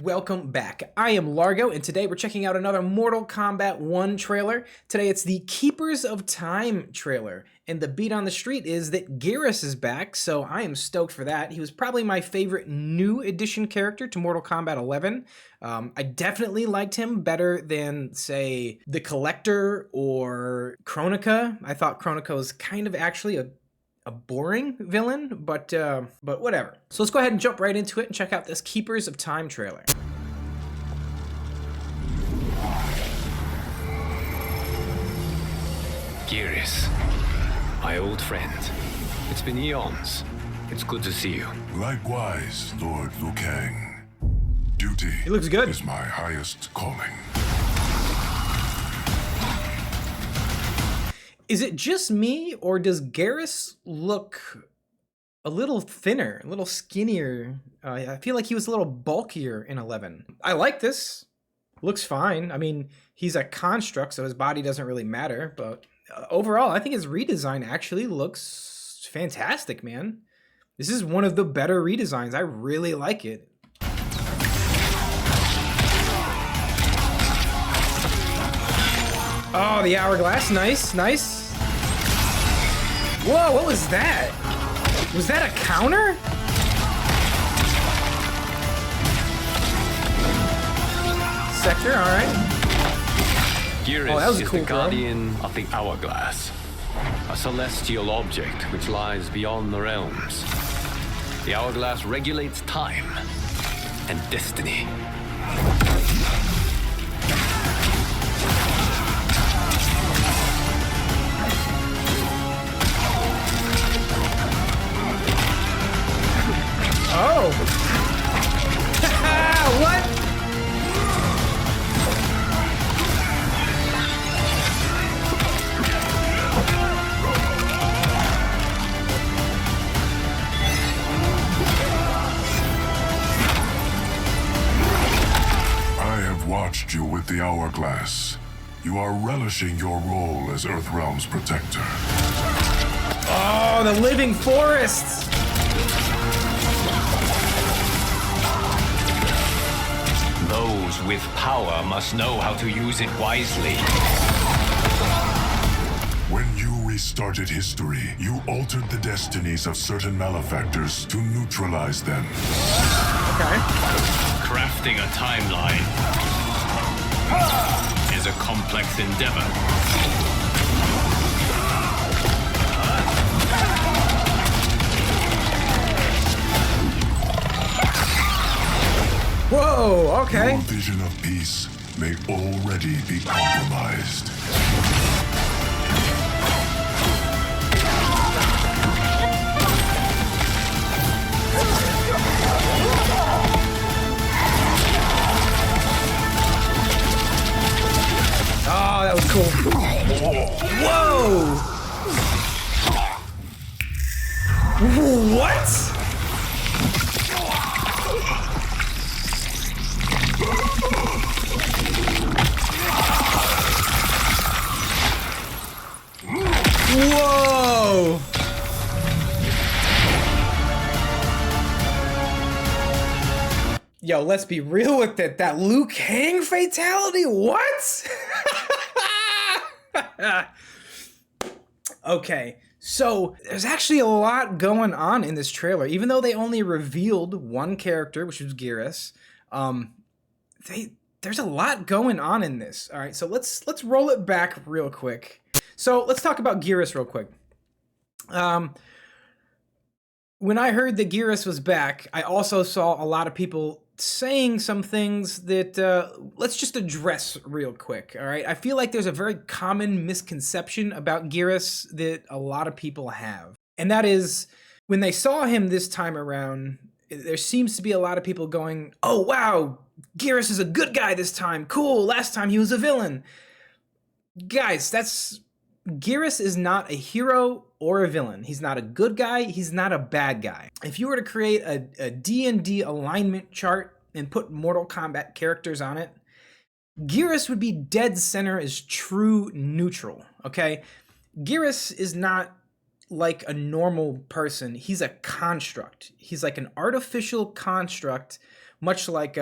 welcome back. I am Largo, and today we're checking out another Mortal Kombat 1 trailer. Today it's the Keepers of Time trailer, and the beat on the street is that Geras is back, so I am stoked for that. He was probably my favorite new addition character to Mortal Kombat 11. I definitely liked him better than, say, the Collector or Kronika. I thought Kronika was kind of actually a boring villain, but whatever. So let's go ahead and jump right into it and check out this Keepers of Time trailer. Geras, my old friend. It's been eons. It's good to see you. Likewise, Lord Liu Kang. Duty He looks good. is my highest calling. Is it just me, or does Geras look a little thinner, a little skinnier? I feel like he was a little bulkier in 11. I like this. Looks fine. I mean, he's a construct, so his body doesn't really matter, but overall, I think his redesign actually looks fantastic, man. This is one of the better redesigns. I really like it. Oh, the hourglass. Nice, nice. Whoa, what was that? Was that a counter? Sector, all right. Geras is the guardian of the hourglass, a celestial object which lies beyond the realms. The hourglass regulates time and destiny. Oh! What? I have watched you with the hourglass. You are relishing your role as Earthrealm's protector. Oh, the living forests! Those with power must know how to use it wisely. When you restarted history, you altered the destinies of certain malefactors to neutralize them. Okay. Crafting a timeline is a complex endeavor. Whoa, okay. Your vision of peace may already be compromised. Oh, that was cool. Whoa! What? Whoa! Yo, let's be real with it. That Liu Kang fatality? What? Okay, so there's actually a lot going on in this trailer. Even though they only revealed one character, which was Geras, there's a lot going on in this. All right, so let's roll it back real quick. So let's talk about Geras real quick. When I heard that Geras was back, I also saw a lot of people saying some things that let's just address real quick. All right, I feel like there's a very common misconception about Geras that a lot of people have, and that is when they saw him this time around, there seems to be a lot of people going, "Oh wow, Geras is a good guy this time. Cool. Last time he was a villain." Guys, Geras is not a hero or a villain. He's not a good guy. He's not a bad guy. If you were to create a D&D alignment chart and put Mortal Kombat characters on it, Geras would be dead center as true neutral, okay? Geras is not like a normal person. He's a construct. He's like an artificial construct, much like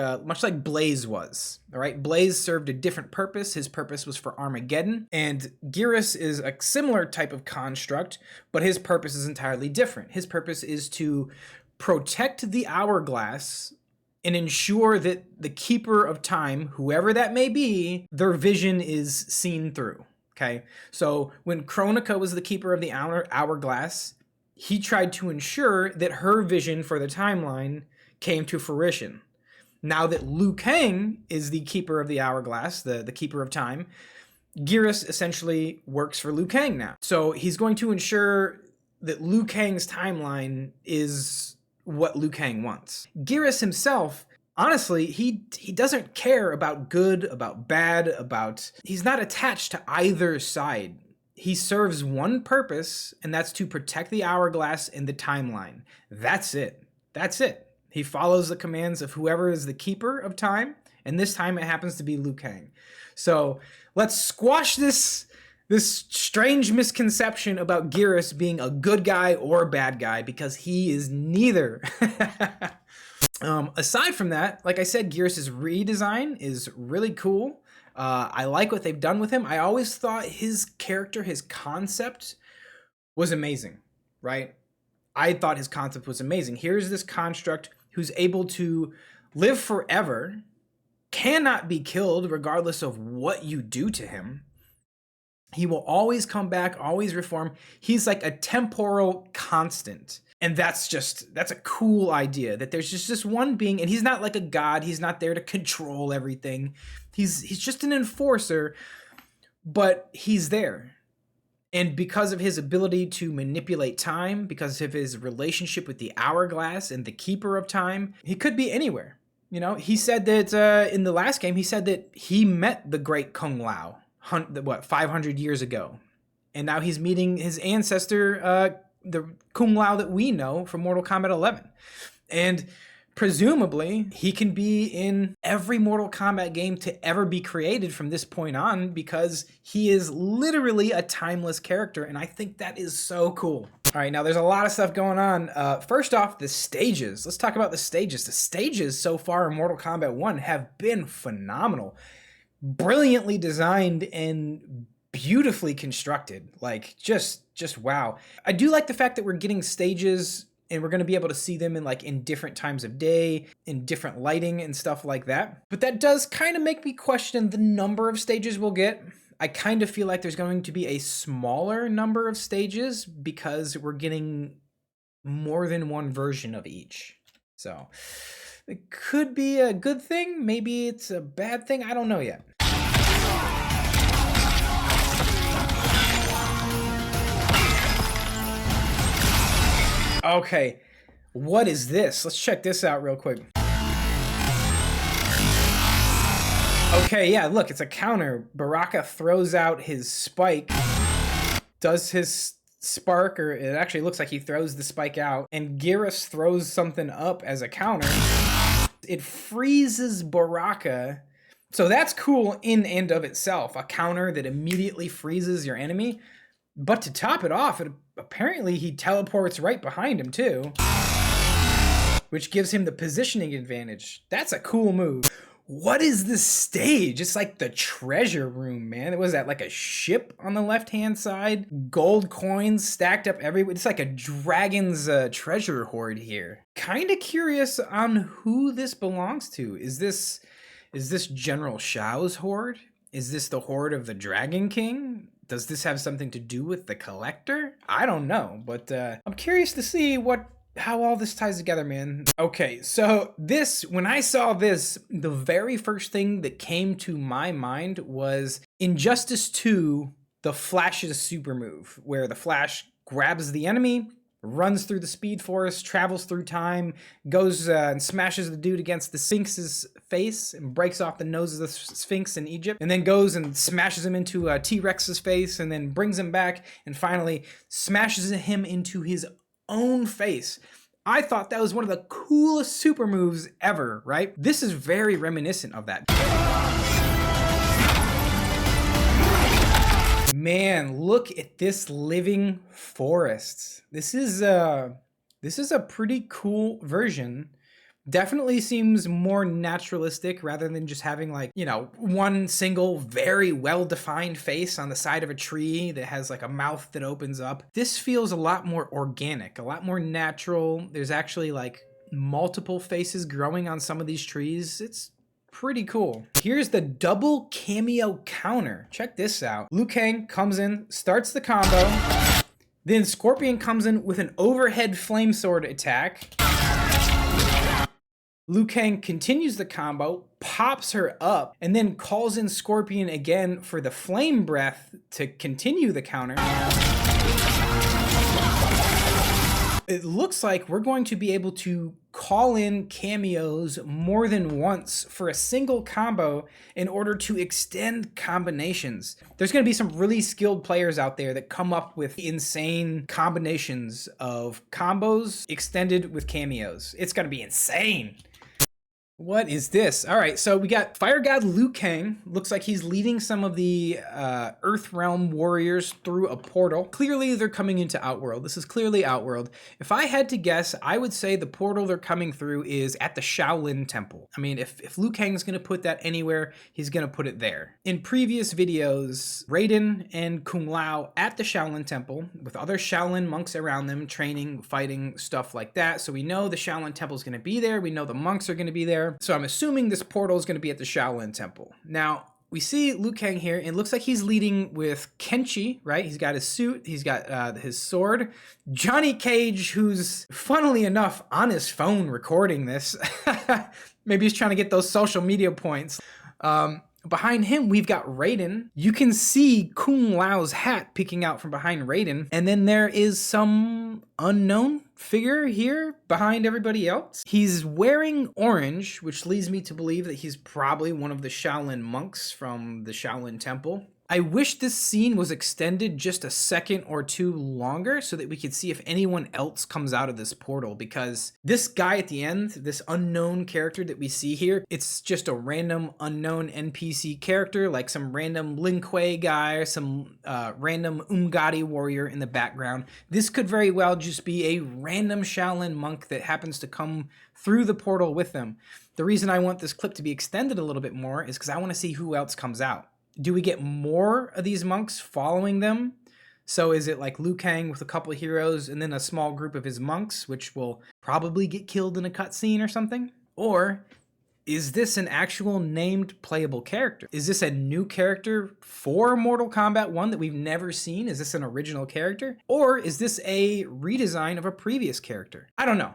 Blaze was. All right, Blaze served a different purpose. His purpose was for Armageddon, and Geras is a similar type of construct, but his purpose is entirely different. His purpose is to protect the hourglass and ensure that the keeper of time, whoever that may be, their vision is seen through. Okay, so when Kronika was the keeper of the hourglass, he tried to ensure that her vision for the timeline came to fruition. Now that Liu Kang is the keeper of the hourglass, the keeper of time, Geras essentially works for Liu Kang now. So he's going to ensure that Liu Kang's timeline is what Liu Kang wants. Geras himself, honestly, he doesn't care about good, about bad, he's not attached to either side. He serves one purpose, and that's to protect the hourglass and the timeline. That's it. That's it. He follows the commands of whoever is the keeper of time, and this time it happens to be Liu Kang. So let's squash this strange misconception about Geras being a good guy or a bad guy, because he is neither. Aside from that, like I said, Geras' redesign is really cool. I like what they've done with him. I always thought his character, his concept was amazing, right? I thought his concept was amazing. Here's this construct who's able to live forever, cannot be killed regardless of what you do to him. He will always come back, always reform. He's like a temporal constant. And that's a cool idea, that there's just this one being, and he's not like a god. He's not there to control everything. He's just an enforcer, but he's there. And because of his ability to manipulate time, because of his relationship with the hourglass and the keeper of time, he could be anywhere. You know, he said that in the last game, he said that he met the great Kung Lao, 500 years ago. And now he's meeting his ancestor, the Kung Lao that we know from Mortal Kombat 11. And presumably, he can be in every Mortal Kombat game to ever be created from this point on, because he is literally a timeless character, and I think that is so cool. All right, now there's a lot of stuff going on. First off, the stages. Let's talk about the stages. The stages so far in Mortal Kombat 1 have been phenomenal. Brilliantly designed and beautifully constructed. Like, just wow. I do like the fact that we're getting stages and we're going to be able to see them in different times of day, in different lighting and stuff like that. But that does kind of make me question the number of stages we'll get. I kind of feel like there's going to be a smaller number of stages because we're getting more than one version of each. So it could be a good thing. Maybe it's a bad thing. I don't know yet. Okay, what is this? Let's check this out real quick. Okay, yeah, look, it's a counter. Baraka throws out his spike, does his spark, or it actually looks like he throws the spike out, and Geras throws something up as a counter. It freezes Baraka. So that's cool in and of itself, a counter that immediately freezes your enemy. But to top it off, apparently he teleports right behind him too, which gives him the positioning advantage. That's a cool move. What is this stage? It's like the treasure room, man. Was that like a ship on the left-hand side? Gold coins stacked up everywhere. It's like a dragon's treasure hoard here. Kind of curious on who this belongs to. Is this General Shao's hoard? Is this the hoard of the Dragon King? Does this have something to do with the Collector? I don't know, but I'm curious to see how all this ties together, man. Okay, so when I saw this, the very first thing that came to my mind was Injustice 2, the Flash's super move, where the Flash grabs the enemy, runs through the Speed Force, travels through time, goes and smashes the dude against the Sphinx's face and breaks off the nose of the Sphinx in Egypt, and then goes and smashes him into T-Rex's face, and then brings him back and finally smashes him into his own face. I thought that was one of the coolest super moves ever, right? This is very reminiscent of that. Man, look at this living forest. This is a pretty cool version. Definitely seems more naturalistic rather than just having like, one single very well-defined face on the side of a tree that has like a mouth that opens up. This feels a lot more organic, a lot more natural. There's actually like multiple faces growing on some of these trees. It's pretty cool. Here's the double cameo counter. Check this out. Liu Kang comes in, starts the combo. Then Scorpion comes in with an overhead flame sword attack. Liu Kang continues the combo, pops her up, and then calls in Scorpion again for the flame breath to continue the counter. It looks like we're going to be able to call in cameos more than once for a single combo in order to extend combinations. There's going to be some really skilled players out there that come up with insane combinations of combos extended with cameos. It's going to be insane. What is this? All right, so we got Fire God Liu Kang. Looks like he's leading some of the Earth Realm warriors through a portal. Clearly, they're coming into Outworld. This is clearly Outworld. If I had to guess, I would say the portal they're coming through is at the Shaolin Temple. I mean, if Liu Kang's going to put that anywhere, he's going to put it there. In previous videos, Raiden and Kung Lao at the Shaolin Temple with other Shaolin monks around them, training, fighting, stuff like that. So we know the Shaolin Temple is going to be there. We know the monks are going to be there. So I'm assuming this portal is going to be at the Shaolin Temple. Now, we see Liu Kang here, and it looks like he's leading with Kenshi, right? He's got his suit, he's got his sword. Johnny Cage, who's funnily enough on his phone recording this. Maybe he's trying to get those social media points. Behind him, we've got Raiden. You can see Kung Lao's hat peeking out from behind Raiden. And then there is some unknown figure here behind everybody else. He's wearing orange, which leads me to believe that he's probably one of the Shaolin monks from the Shaolin Temple. I wish this scene was extended just a second or two longer so that we could see if anyone else comes out of this portal, because this guy at the end, this unknown character that we see here, it's just a random unknown NPC character, like some random Lin Kuei guy or some random Umgadi warrior in the background. This could very well just be a random Shaolin monk that happens to come through the portal with them. The reason I want this clip to be extended a little bit more is because I want to see who else comes out. Do we get more of these monks following them? So is it like Liu Kang with a couple of heroes and then a small group of his monks, which will probably get killed in a cutscene or something? Or is this an actual named playable character? Is this a new character for Mortal Kombat 1 that we've never seen? Is this an original character? Or is this a redesign of a previous character? I don't know.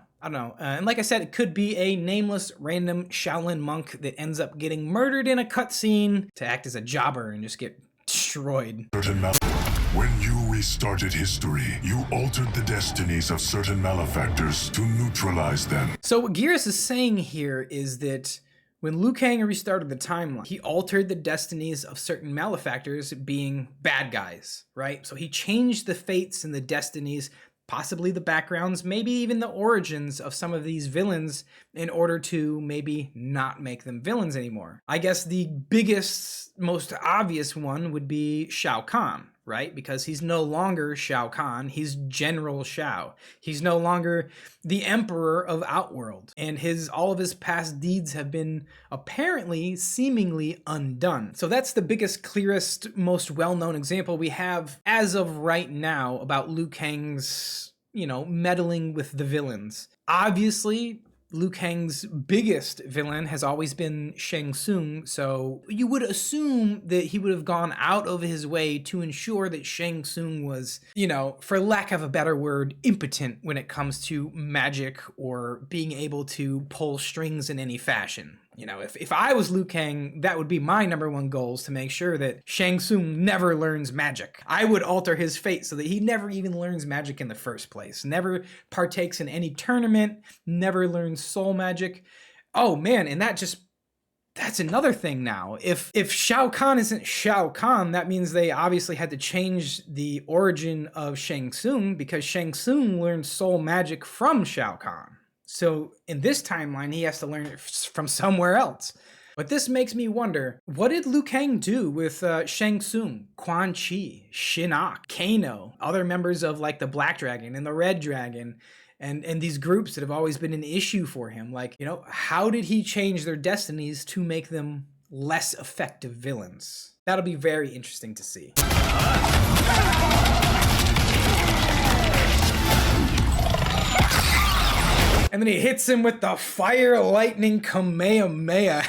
And like I said, it could be a nameless random Shaolin monk that ends up getting murdered in a cutscene to act as a jobber and just get destroyed. When you restarted history, you altered the destinies of certain malefactors to neutralize them. So what Geras is saying here is that when Liu Kang restarted the timeline, he altered the destinies of certain malefactors being bad guys, right? So he changed the fates and the destinies, possibly the backgrounds, maybe even the origins of some of these villains in order to maybe not make them villains anymore. I guess the biggest, most obvious one would be Shao Kahn, right? Because he's no longer Shao Kahn, he's General Shao. He's no longer the Emperor of Outworld, and all of his past deeds have been apparently seemingly undone. So that's the biggest, clearest, most well-known example we have as of right now about Liu Kang's, meddling with the villains. Obviously, Liu Kang's biggest villain has always been Shang Tsung, so you would assume that he would have gone out of his way to ensure that Shang Tsung was, for lack of a better word, impotent when it comes to magic or being able to pull strings in any fashion. If I was Liu Kang, that would be my number one goal, is to make sure that Shang Tsung never learns magic. I would alter his fate so that he never even learns magic in the first place, never partakes in any tournament, never learns soul magic. Oh man, and that's another thing now. If Shao Kahn isn't Shao Kahn, that means they obviously had to change the origin of Shang Tsung, because Shang Tsung learned soul magic from Shao Kahn. So in this timeline, he has to learn it from somewhere else. But this makes me wonder, what did Liu Kang do with Shang Tsung, Quan Chi, Shinnok, Kano, other members of like the Black Dragon and the Red Dragon, and these groups that have always been an issue for him? Like, you know, how did he change their destinies to make them less effective villains? That'll be very interesting to see. And then he hits him with the fire lightning Kamehameha,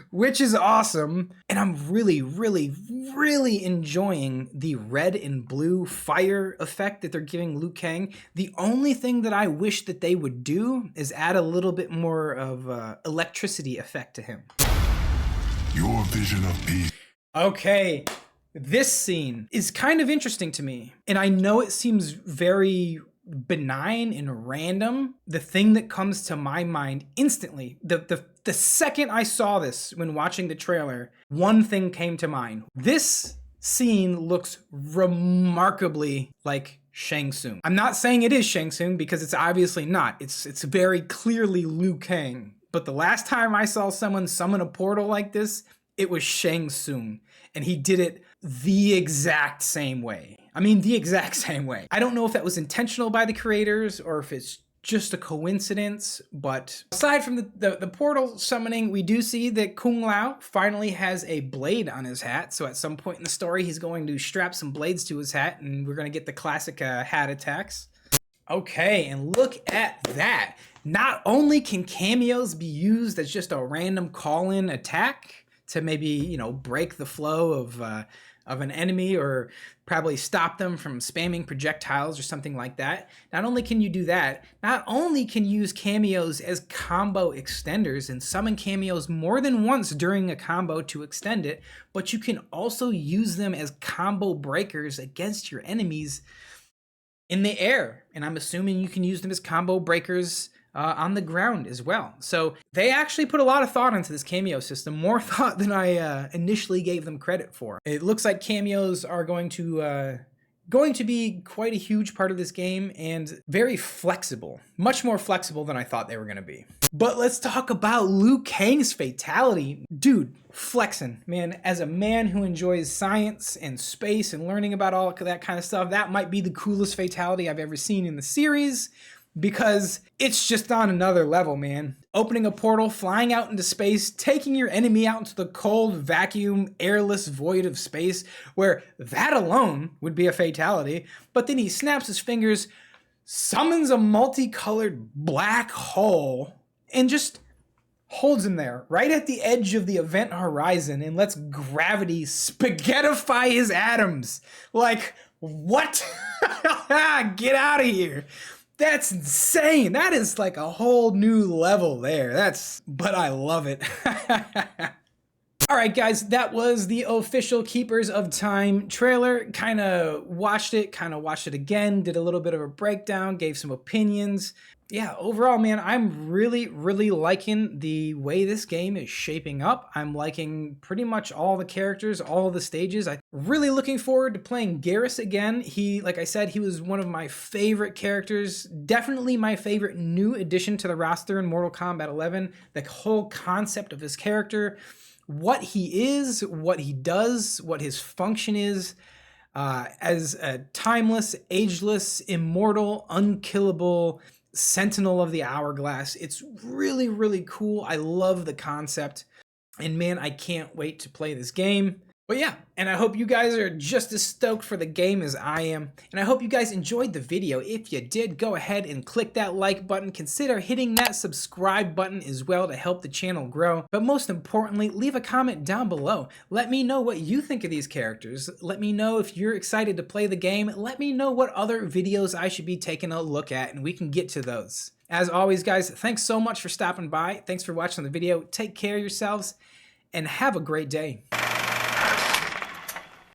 which is awesome. And I'm really, really, really enjoying the red and blue fire effect that they're giving Liu Kang. The only thing that I wish that they would do is add a little bit more of electricity effect to him. Your vision of peace. Okay, this scene is kind of interesting to me. And I know it seems very benign and random. The thing that comes to my mind instantly, the second I saw this when watching the trailer, one thing came to mind. This scene looks remarkably like Shang Tsung. I'm not saying it is Shang Tsung because it's obviously not. It's very clearly Liu Kang. But the last time I saw someone summon a portal like this, it was Shang Tsung. And he did it the exact same way. I mean, the exact same way. I don't know if that was intentional by the creators or if it's just a coincidence, but aside from the portal summoning, we do see that Kung Lao finally has a blade on his hat. So at some point in the story, he's going to strap some blades to his hat, and we're going to get the classic hat attacks. Okay, and look at that. Not only can cameos be used as just a random call-in attack to maybe, you know, break the flow of an enemy or probably stop them from spamming projectiles or something like that. Not only can you do that, not only can you use cameos as combo extenders and summon cameos more than once during a combo to extend it, but you can also use them as combo breakers against your enemies in the air. And I'm assuming you can use them as combo breakers on the ground as well. So they actually put a lot of thought into this cameo system, more thought than I initially gave them credit for. It looks like cameos are going to be quite a huge part of this game and very flexible, much more flexible than I thought they were going to be. But let's talk about Liu Kang's fatality. Dude, flexing, man. As a man who enjoys science and space and learning about all that kind of stuff, that might be the coolest fatality I've ever seen in the series, because it's just on another level, man. Opening a portal, flying out into space, taking your enemy out into the cold, vacuum, airless void of space, where that alone would be a fatality. But then he snaps his fingers, summons a multicolored black hole, and just holds him there, right at the edge of the event horizon, and lets gravity spaghettify his atoms. Like, what? Get out of here. That's insane. That is like a whole new level there. But I love it. All right, guys, that was the official Keepers of Time trailer. Kind of watched it again, did a little bit of a breakdown, gave some opinions. Yeah, overall, man, I'm really, really liking the way this game is shaping up. I'm liking pretty much all the characters, all the stages. I'm really looking forward to playing Geras again. Like I said, he was one of my favorite characters. Definitely my favorite new addition to the roster in Mortal Kombat 11. The whole concept of his character, what he is, what he does, what his function is, as a timeless, ageless, immortal, unkillable Sentinel of the Hourglass. It's really, really cool. I love the concept. And man, I can't wait to play this game. But yeah, and I hope you guys are just as stoked for the game as I am. And I hope you guys enjoyed the video. If you did, go ahead and click that like button. Consider hitting that subscribe button as well to help the channel grow. But most importantly, leave a comment down below. Let me know what you think of these characters. Let me know if you're excited to play the game. Let me know what other videos I should be taking a look at, and we can get to those. As always, guys, thanks so much for stopping by. Thanks for watching the video. Take care of yourselves and have a great day.